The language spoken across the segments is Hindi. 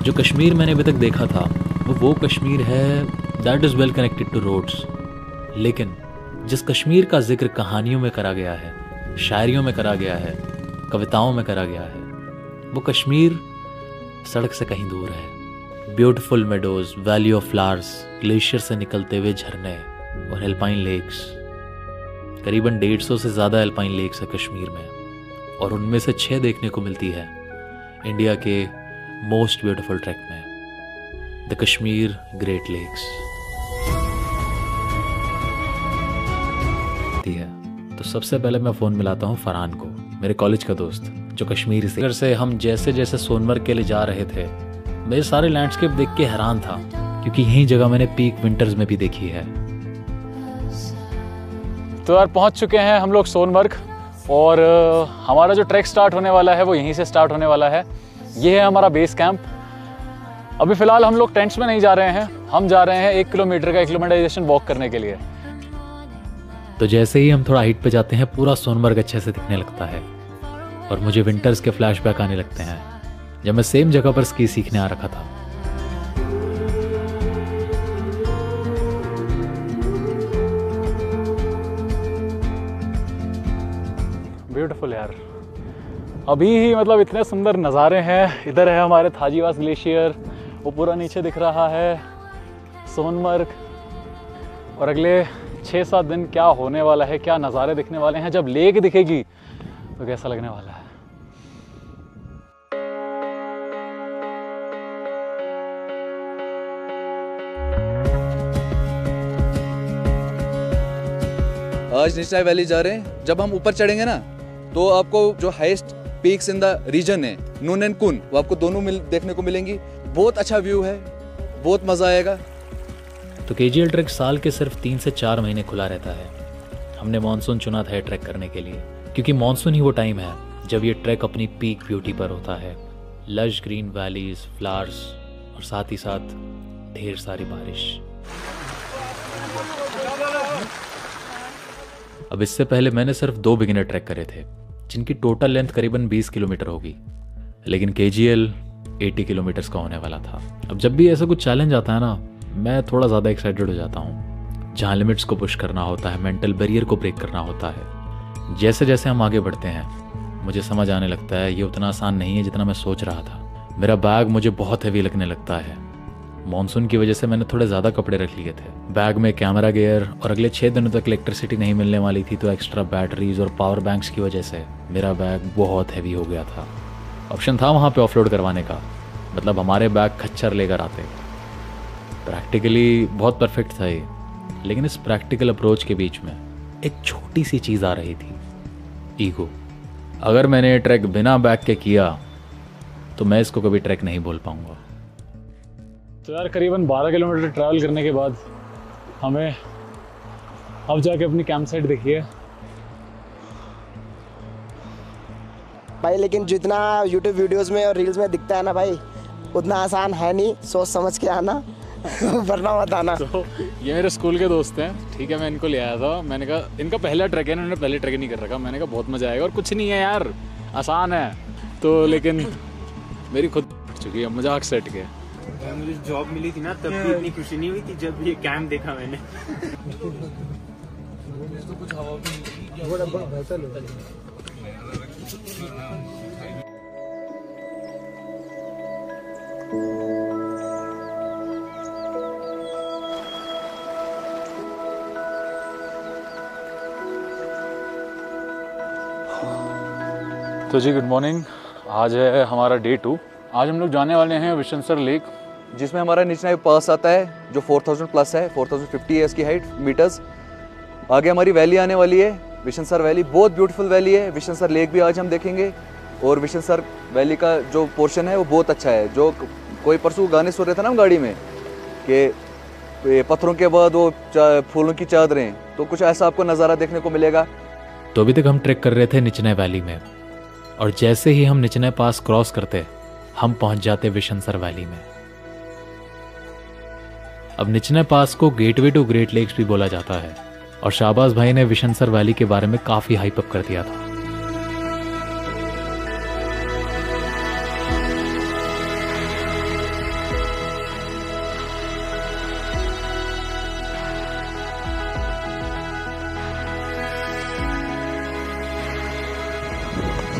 जो कश्मीर मैंने अभी तक देखा था वो कश्मीर है that is well connected to roads. लेकिन जिस कश्मीर का जिक्र कहानियों में करा गया है, शायरियों में करा गया है, कविताओं में करा गया है, वो कश्मीर सड़क से कहीं दूर है। Beautiful meadows, valley of flowers, glacier से निकलते हुए झरने और एल्पाइन लेक्स। करीबन 150 से ज़्यादा एल्पाइन लेक्स है कश्मीर में, और उनमें से 6 देखने को मिलती है इंडिया के मोस्ट ब्यूटीफुल ट्रैक में, द कश्मीर ग्रेट लेक्स। तो सबसे पहले मैं फ़ोन मिलाता हूँ फरहान को, मेरे कॉलेज का दोस्त, जो कश्मीर से हम जैसे जैसे सोनमर्ग के लिए जा रहे थे, मैं ये सारे लैंडस्केप देख के हैरान था, क्योंकि यही जगह मैंने पीक विंटर्स में भी देखी है। तो यार पहुंच चुके हैं हम लोग सोनमर्ग, और हमारा जो ट्रैक स्टार्ट होने वाला है वो यहीं से स्टार्ट होने वाला है। ये है हमारा बेस कैंप। अभी फ़िलहाल हम लोग टेंट्स में नहीं जा रहे हैं, हम जा रहे हैं 1 किलोमीटर का एक्लिमेटाइजेशन वॉक करने के लिए। तो जैसे ही हम थोड़ा हाइट पे जाते हैं, पूरा सोनमर्ग अच्छे से दिखने लगता है, और मुझे विंटर्स के फ्लैशबैक आने लगते हैं जब मैं सेम जगह पर स्की सीखने आ रखा था। ब्यूटीफुल यार, अभी ही मतलब इतने सुंदर नज़ारे हैं। इधर है हमारे थाजीवास ग्लेशियर, वो पूरा नीचे दिख रहा है सोनमर्ग, और अगले 6-7 दिन क्या होने वाला है, क्या नज़ारे दिखने वाले हैं। जब लेक दिखेगी तो कैसा लगने वाला है। आज निचनाई वैली जा रहे हैं। जब हम ऊपर चढ़ेंगे ना, तो आपको जो highest peaks in the region है, नून एंड कुन, वो आपको दोनों देखने को मिलेंगी। बहुत अच्छा व्यू है, बहुत मज़ा आएगा। तो केजीएल ट्रैक साल के सिर्फ 3 से 4 महीने खुला रहता है। हमने मानसून चुना था ये ट्रैक करने के लिए, क्योंकि मानसून ही वो टाइम है जब ये ट्रैक अपनी पीक ब्यूटी पर होता है। लश ग्रीन वैलीज, फ्लावर्स, और साथ ही साथ ढेर सारी बारिश। अब इससे पहले मैंने सिर्फ 2 बिगिनर ट्रैक करे थे, जिनकी टोटल लेंथ करीबन 20 किलोमीटर होगी, लेकिन केजीएल 80 किलोमीटर्स का होने वाला था। अब जब भी ऐसा कुछ चैलेंज आता है ना, मैं थोड़ा ज़्यादा एक्साइटेड हो जाता हूँ। जहाँ लिमिट्स को पुश करना होता है, मेंटल बैरियर को ब्रेक करना होता है। जैसे जैसे हम आगे बढ़ते हैं, मुझे समझ आने लगता है ये उतना आसान नहीं है जितना मैं सोच रहा था। मेरा बैग मुझे बहुत हैवी लगने लगता है। मॉनसून की वजह से मैंने थोड़े ज़्यादा कपड़े रख लिए थे। बैग में कैमरा गियर, और अगले 6 दिनों तक इलेक्ट्रिसिटी नहीं मिलने वाली थी, तो एक्स्ट्रा बैटरीज और पावर बैंक्स की वजह से मेरा बैग बहुत हैवी हो गया था। ऑप्शन था वहाँ पे ऑफलोड करवाने का, मतलब हमारे बैग खच्चर लेकर आते। प्रैक्टिकली बहुत परफेक्ट था ये, लेकिन इस प्रैक्टिकल अप्रोच के बीच में एक छोटी सी चीज़ आ रही थी, ईगो। अगर मैंने ये ट्रैक बिना बैग के किया तो मैं इसको कभी ट्रैक नहीं बोल पाऊँगा। तो यार करीबन 12 किलोमीटर ट्रैवल करने के बाद हमें अब जाके अपनी कैंप साइट दिखी है भाई। लेकिन जितना यूट्यूब वीडियोस में और रील्स में दिखता है ना भाई, उतना आसान है नहीं। सोच समझ के आना वरना मत आना। तो ये मेरे स्कूल के दोस्त हैं, ठीक है। मैं इनको ले आया था, मैंने कहा इनका पहला ट्रैक है, इन्होंने पहले ट्रैक नहीं कर रखा। मैंने कहा बहुत मज़ा आएगा, और कुछ नहीं है यार, आसान है। तो लेकिन मेरी खुद फट चुकी है, मजाक सेट के। मुझे जॉब मिली थी ना, तब भी इतनी खुशी नहीं हुई थी जब ये कैंप देखा मैंने। कुछ हवा तो जी गुड मॉर्निंग। आज है हमारा डे 2। आज हम लोग जाने वाले हैं विशनसर लेक, जिसमें हमारा निचनाई पास आता है, जो 4000 प्लस है, 4050 है इसकी हाइट मीटर्स। आगे हमारी वैली आने वाली है, विशनसर वैली। बहुत ब्यूटीफुल वैली है। विशनसर लेक भी आज हम देखेंगे, और विशनसर वैली का जो पोर्शन है वो बहुत अच्छा है। जो कोई परसों गाने सुन रहे थे ना हम गाड़ी में, कि पत्थरों के बाद वो फूलों की चादरें, तो कुछ ऐसा आपको नज़ारा देखने को मिलेगा। तो अभी तक हम ट्रैक कर रहे थे निचनाई वैली में, और जैसे ही हम निचनाई पास क्रॉस करते, हम पहुंच जाते विशनसर वैली में। अब निचनाई पास को गेटवे टू ग्रेट लेक्स भी बोला जाता है, और शाहबाज भाई ने विशनसर वैली के बारे में काफी हाइप अप कर दिया था।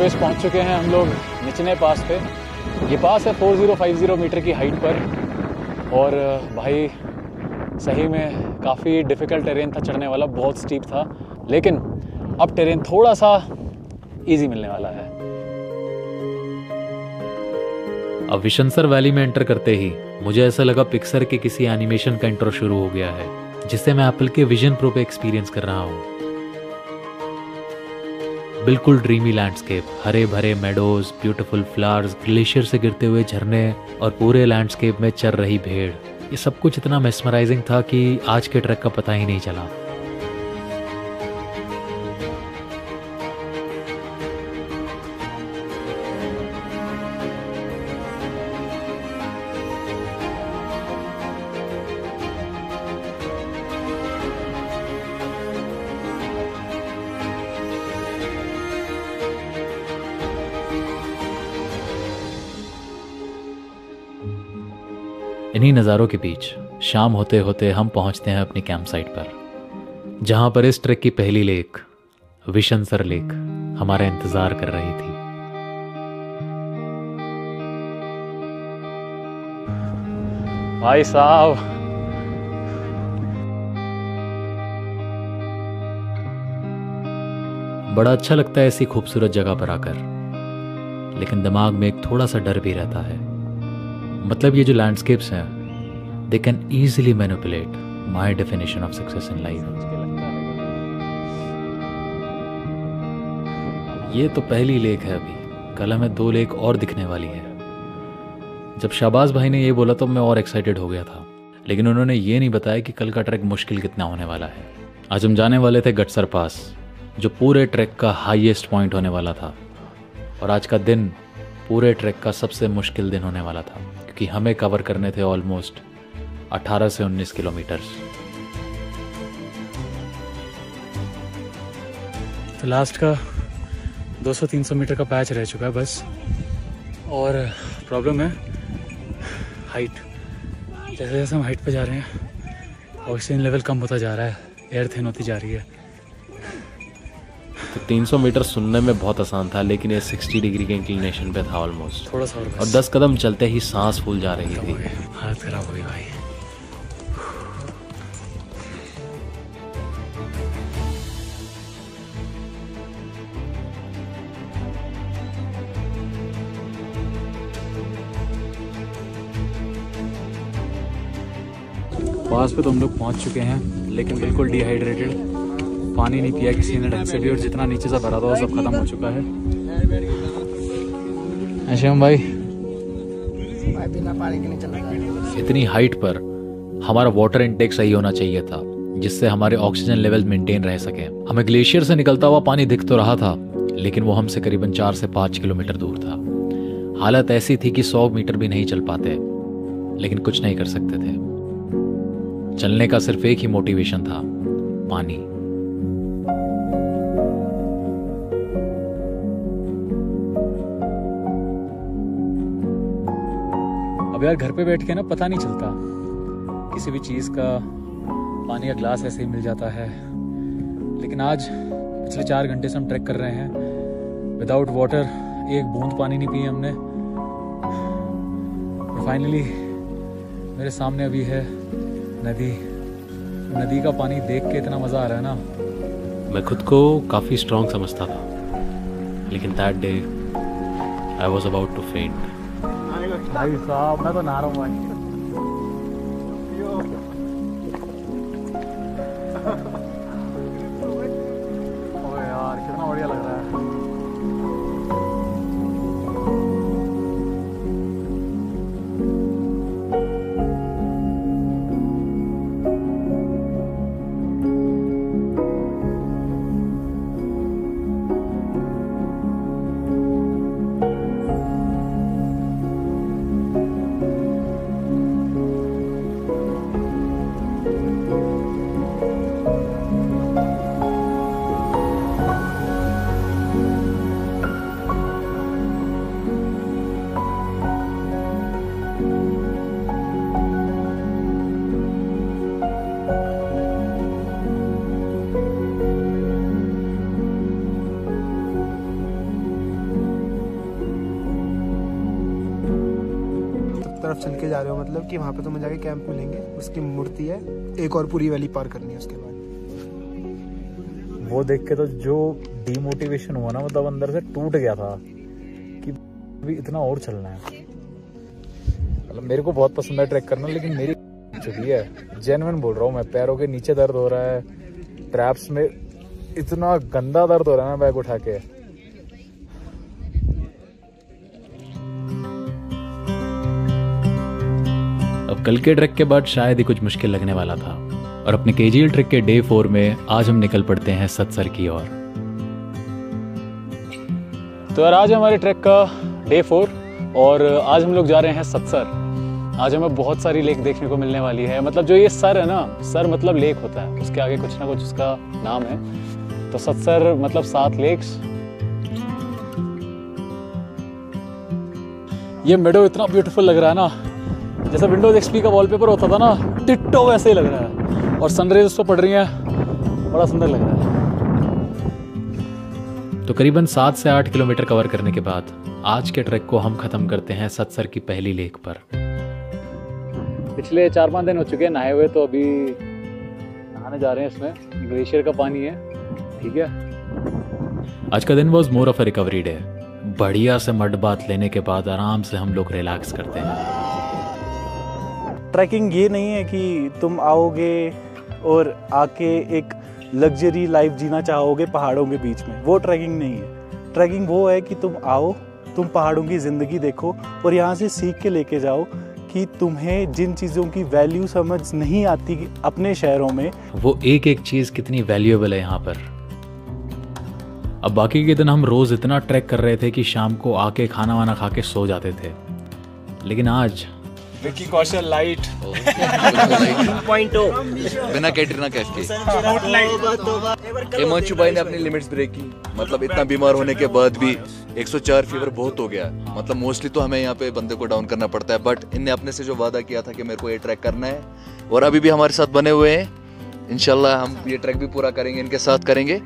ऋषिकेश पहुंच चुके हैं हम लोग निचले पास पे। ये पास है 4050 मीटर की हाइट पर। और भाई सही में काफ़ी डिफ़िकल्ट टेरेन था चढ़ने वाला, बहुत स्टीप था, लेकिन अब टेरेन थोड़ा सा इजी मिलने वाला है। अब विशनसर वैली में एंटर करते ही मुझे ऐसा लगा पिक्सर के किसी एनिमेशन का इंट्रो शुरू हो गया है, जिसे मैं एप्पल के विजन प्रो पे एक्सपीरियंस कर रहा हूँ। बिल्कुल ड्रीमी लैंडस्केप, हरे भरे मेडोज, ब्यूटीफुल फ्लावर्स, ग्लेशियर से गिरते हुए झरने और पूरे लैंडस्केप में चर रही भेड़। ये सब कुछ इतना मेस्मराइजिंग था कि आज के ट्रैक का पता ही नहीं चला। इन्हीं नज़ारों के बीच शाम होते होते हम पहुंचते हैं अपनी कैंप साइट पर, जहां पर इस ट्रैक की पहली लेक विशनसर लेक हमारा इंतजार कर रही थी। भाई साहब, बड़ा अच्छा लगता है ऐसी खूबसूरत जगह पर आकर, लेकिन दिमाग में एक थोड़ा सा डर भी रहता है। मतलब ये जो लैंडस्केप्स हैं, they can easily manipulate my definition of success in life. ये तो पहली लेक है, अभी कल हमें 2 लेक और दिखने वाली है। जब शाहबाज भाई ने ये बोला तो मैं और एक्साइटेड हो गया था, लेकिन उन्होंने ये नहीं बताया कि कल का ट्रैक मुश्किल कितना होने वाला है। आज हम जाने वाले थे गटसर पास, जो पूरे ट्रैक का हाईएस्ट पॉइंट होने वाला था, और आज का दिन पूरे ट्रैक का सबसे मुश्किल दिन होने वाला था, क्योंकि हमें कवर करने थे ऑलमोस्ट 18 से 19 किलोमीटर्स। तो लास्ट का 200-300 मीटर का पैच रह चुका है बस। और प्रॉब्लम है हाइट। जैसे जैसे हम हाइट पे जा रहे हैं ऑक्सीजन लेवल कम होता जा रहा है, एयर थिन होती जा रही है। तो 300 मीटर सुनने में बहुत आसान था, लेकिन ये 60 डिग्री के इंक्लिनेशन पे था ऑलमोस्ट। थोड़ा सा और और 10 कदम चलते ही सांस फूल जा रही थी। हालत खराब हो गई भाई। पास पे तो हम लोग पहुंच चुके हैं, लेकिन बिल्कुल डिहाइड्रेटेड, पानी नहीं पिया किसी ने ढंग से भी, और जितना नीचे से भरा था वो सब खत्म हो चुका है। ऐशम भाई, बिना पानी के नहीं चलना। इतनी हाइट पर हमारा वाटर इनटेक सही होना चाहिए था, जिससे हमारे ऑक्सीजन लेवल मेंटेन रह सके। हमें ग्लेशियर से निकलता हुआ पानी दिख तो रहा था, लेकिन वो हमसे करीबन 4 से 5 किलोमीटर दूर था। हालत ऐसी थी कि 100 मीटर भी नहीं चल पाते, लेकिन कुछ नहीं कर सकते थे। चलने का सिर्फ एक ही मोटिवेशन था, पानी। अब यार घर पे बैठ के ना पता नहीं चलता, किसी भी चीज़ का पानी का ग्लास ऐसे ही मिल जाता है। लेकिन आज पिछले 4 घंटे से हम ट्रैक कर रहे हैं, विदाउट वाटर एक बूंद पानी नहीं पिए हमने। और फाइनली मेरे सामने अभी है नदी। नदी का पानी देख के इतना मज़ा आ रहा है ना। मैं खुद को काफ़ी स्ट्रांग समझता था, लेकिन that day I was about to faint. भाई साहब, मैं तो नहा रहा हूँ भाई। ओए यार, कितना बढ़िया लग रहा है। तरफ चल के जा रहे हो, मतलब कि वहाँ पे तुम्हें जाके कैंप मिलेंगे, उसकी मूर्ति है, एक और पूरी वैली पार करनी है उसके बाद। वो देख के तो जो डीमोटिवेशन हुआ ना, मतलब अंदर से टूट गया था कि अभी इतना और चलना है। मतलब मेरे को बहुत पसंद है ट्रैक करना, लेकिन मेरी चुकी है, जेन्युइन बोल रहा हूँ मैं। पैरों के नीचे दर्द हो रहा है, ट्रैप्स में इतना गंदा दर्द हो रहा है ना बैग उठा के। अब कल के ट्रैक के बाद शायद ही कुछ मुश्किल लगने वाला था, और अपने केजीएल ट्रैक के डे 4 में आज हम निकल पड़ते हैं सत्सर की ओर। तो यार आज हमारे ट्रैक का डे 4 और आज हम लोग जा रहे हैं सत्सर। आज हमें बहुत सारी लेक देखने को मिलने वाली है। मतलब जो ये सर है ना, सर मतलब लेक होता है, उसके आगे कुछ ना कुछ उसका नाम है। तो सत्सर मतलब 7 लेक्स। ये मेडो इतना ब्यूटीफुल लग रहा है ना, जैसा विंडोज एक्सपी का वॉलपेपर होता था ना, डिट्टो वैसे ही लग रहा है। और सनरेज उस पर पड़ रही है, बड़ा सुंदर लग रहा है। तो करीबन 7 से 8 किलोमीटर कवर करने के बाद आज के ट्रैक को हम खत्म करते हैं सत्सर की पहली लेक पर। पिछले 4-5 दिन हो चुके हैं नहाए हुए, तो अभी नहाने जा रहे हैं। इसमें ग्लेशियर का पानी है, ठीक है। आज का दिन was more of a recovery day. बढ़िया से मड बाथ लेने के बाद आराम से हम लोग रिलैक्स करते हैं। ट्रैकिंग ये नहीं है कि तुम आओगे और आके एक लग्जरी लाइफ जीना चाहोगे पहाड़ों के बीच में, वो ट्रैकिंग नहीं है। ट्रैकिंग वो है कि तुम आओ, तुम पहाड़ों की ज़िंदगी देखो और यहाँ से सीख के लेके जाओ कि तुम्हें जिन चीज़ों की वैल्यू समझ नहीं आती अपने शहरों में, वो एक एक चीज़ कितनी वैल्यूएबल है यहाँ पर। अब बाकी के दिन हम रोज़ इतना ट्रैक कर रहे थे कि शाम को आके खाना वाना खा के सो जाते थे, लेकिन आज विकी कौशल लाइट 2.0 बिना कैटरीना कैफ के। हिमांशु भाई ने अपनी लिमिट्स ब्रेक की। मतलब इतना बीमार होने के बाद भी 104 फीवर बहुत हो गया। मतलब मोस्टली तो हमें यहाँ पे बंदे को डाउन करना पड़ता है, बट इनने अपने से जो वादा किया था कि मेरे को ये ट्रैक करना है, और अभी भी हमारे साथ बने हुए हैं। इंशाल्लाह हम ये ट्रैक भी पूरा करेंगे, इनके साथ करेंगे।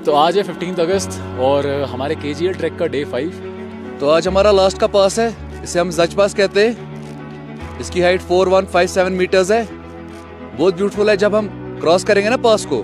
तो आज है 15 अगस्त और हमारे केजीएल ट्रैक का डे 5। तो आज हमारा लास्ट का पास है, इसे हम जज पास कहते हैं। इसकी हाइट 4157 मीटर्स है। बहुत ब्यूटीफुल है। जब हम क्रॉस करेंगे ना पास को,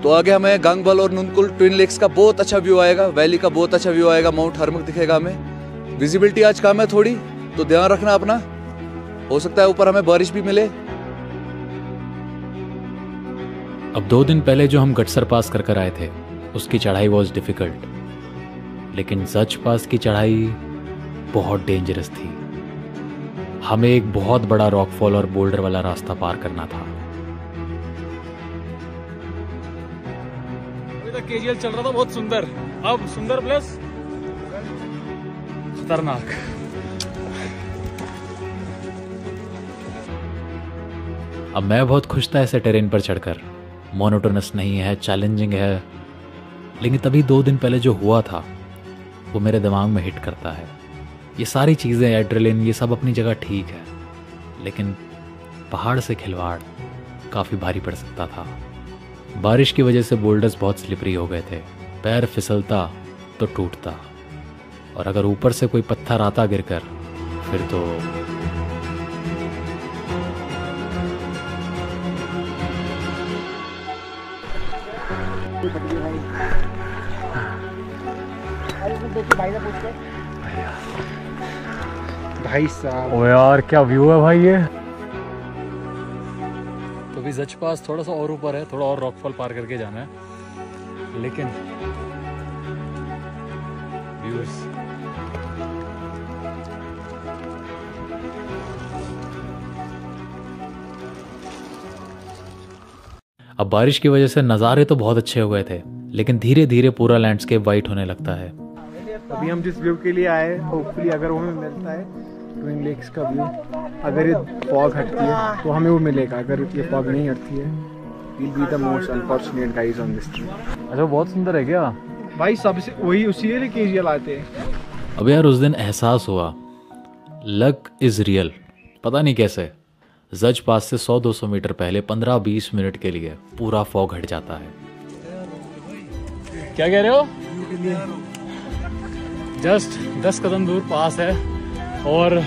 तो आगे हमें गंगबल और नुनकुल ट्विन लेक्स का बहुत अच्छा व्यू आएगा, वैली का बहुत अच्छा व्यू आएगा, माउंट हरमक दिखेगा हमें। विजिबिलिटी आज कम है थोड़ी, तो ध्यान रखना अपना, हो सकता है ऊपर हमें बारिश भी मिले। अब 2 दिन पहले जो हम गटसर पास कर आए थे, उसकी चढ़ाई वॉज डिफिकल्ट, लेकिन सच पास की चढ़ाई बहुत डेंजरस थी। हमें एक बहुत बड़ा रॉकफॉल और बोल्डर वाला रास्ता पार करना था। अभी तक केजीएल चल रहा था बहुत सुंदर, अब सुंदर प्लस खतरनाक। अब मैं बहुत खुश था ऐसे टेरेन पर चढ़कर। मोनोटोनस नहीं है, चैलेंजिंग है, लेकिन तभी 2 दिन पहले जो हुआ था वो मेरे दिमाग में हिट करता है। ये सारी चीज़ें, एड्रेलिन, ये सब अपनी जगह ठीक है, लेकिन पहाड़ से खिलवाड़ काफ़ी भारी पड़ सकता था। बारिश की वजह से बोल्डर्स बहुत स्लिपरी हो गए थे, पैर फिसलता तो टूटता, और अगर ऊपर से कोई पत्थर आता गिरकर, फिर तो भाई साहब, ओ यार क्या व्यू है भाई ये। तो अभी जज पास थोड़ा सा और ऊपर है, थोड़ा और रॉकफॉल पार करके जाना है, लेकिन व्यूज अब बारिश की वजह से नज़ारे तो बहुत अच्छे हो गए थे, लेकिन धीरे धीरे पूरा लैंडस्केप वाइट होने लगता है। अभी हम जिस व्यू के लिए आए, होपफुली अगर वो हमें मिलता है ट्विन लेक्स का व्यू, अगर ये फॉग हटती है तो हमें वो मिलेगा, अगर ये फॉग नहीं हटती है we'll be the most unfortunate guys on this trip। अच्छा, बहुत सुंदर है क्या भाई? सबसे वही उसी के लिए केजीएल आते हैं। अब यार उस दिन एहसास हुआ लक इज़ रियल। पता नहीं कैसे, जज पास से 100-200 मीटर पहले 15-20 मिनट के लिए पूरा फॉग हट जाता है। क्या कह रहे हो? जस्ट 10 कदम दूर पास है और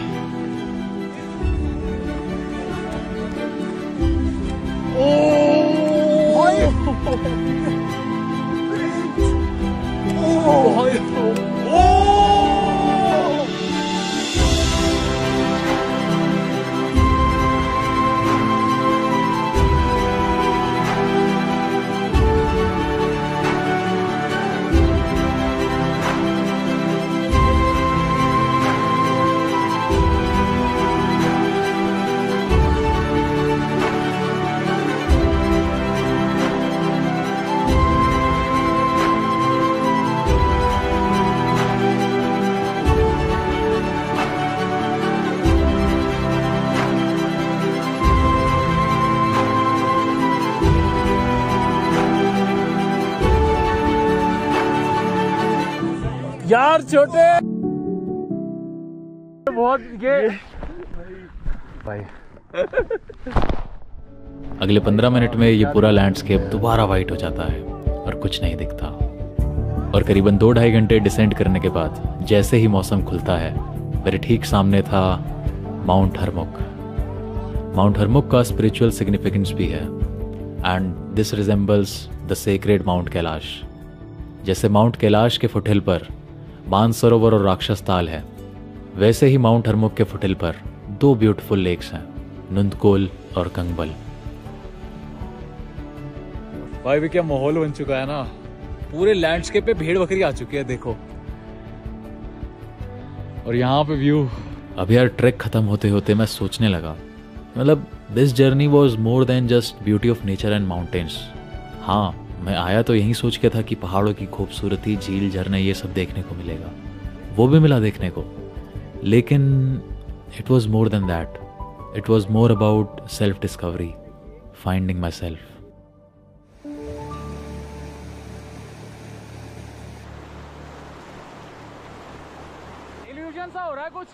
यार छोटे बहुत ये भाई। अगले 15 मिनट में ये पूरा लैंडस्केप दोबारा वाइट हो जाता है और कुछ नहीं दिखता। और करीबन 2-2.5 घंटे डिसेंड करने के बाद जैसे ही मौसम खुलता है, मेरे ठीक सामने था माउंट हरमुक। माउंट हरमुक का स्पिरिचुअल सिग्निफिकेंस भी है and this resembles the sacred mount Kailash. जैसे माउंट कैलाश के फुटहिल पर मानसरोवर और राक्षस ताल है, वैसे ही माउंट हरमुक के फुटहिल पर 2 ब्यूटीफुल लेक्स हैं, नुंदकोल और कंगबल। भाई भी क्या माहौल बन चुका है ना, पूरे लैंडस्केप पे भेड़ बकरी आ चुकी है देखो। और यहाँ पे व्यू। अब यार ट्रैक खत्म होते होते मैं सोचने लगा, मतलब this journey was more than just beauty of nature and mountains. हाँ, मैं आया तो यही सोच के था कि पहाड़ों की खूबसूरती, झील, झरने ये सब देखने को मिलेगा, वो भी मिला देखने को, लेकिन it was more than that. It was more about self discovery, finding my self. Illusion सा हो रहा है कुछ।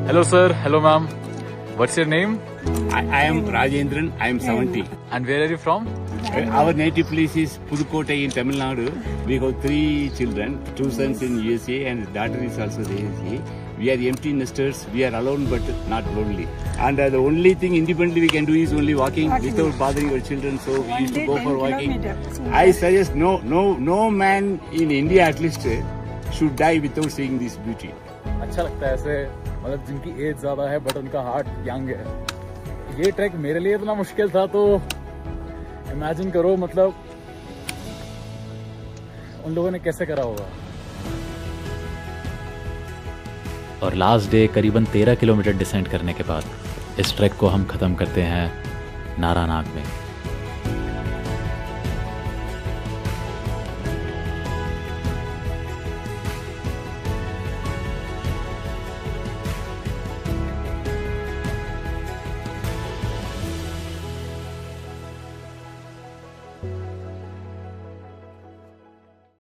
Hello sir, hello ma'am. What's your name? I am Rajendran. I am 70. And where are you from? Our native place is Pudukkottai in Tamil Nadu. We have 3 children, 2 sons in USA and daughter is also there. We are empty nesters. We are alone but not lonely. And the only thing independently we can do is only walking without bothering our children. So we used to go for walking. I suggest no man in India at least should die without seeing this beauty. अच्छा लगता है ऐसे, मतलब जिनकी एज ज्यादा है बट उनका हार्ट यंग है। ये ट्रैक मेरे लिए इतना मुश्किल था तो इमेजिन करो मतलब उन लोगों ने कैसे करा होगा। और लास्ट डे करीबन 13 किलोमीटर डिसेंड करने के बाद इस ट्रैक को हम ख़त्म करते हैं नारानाग में।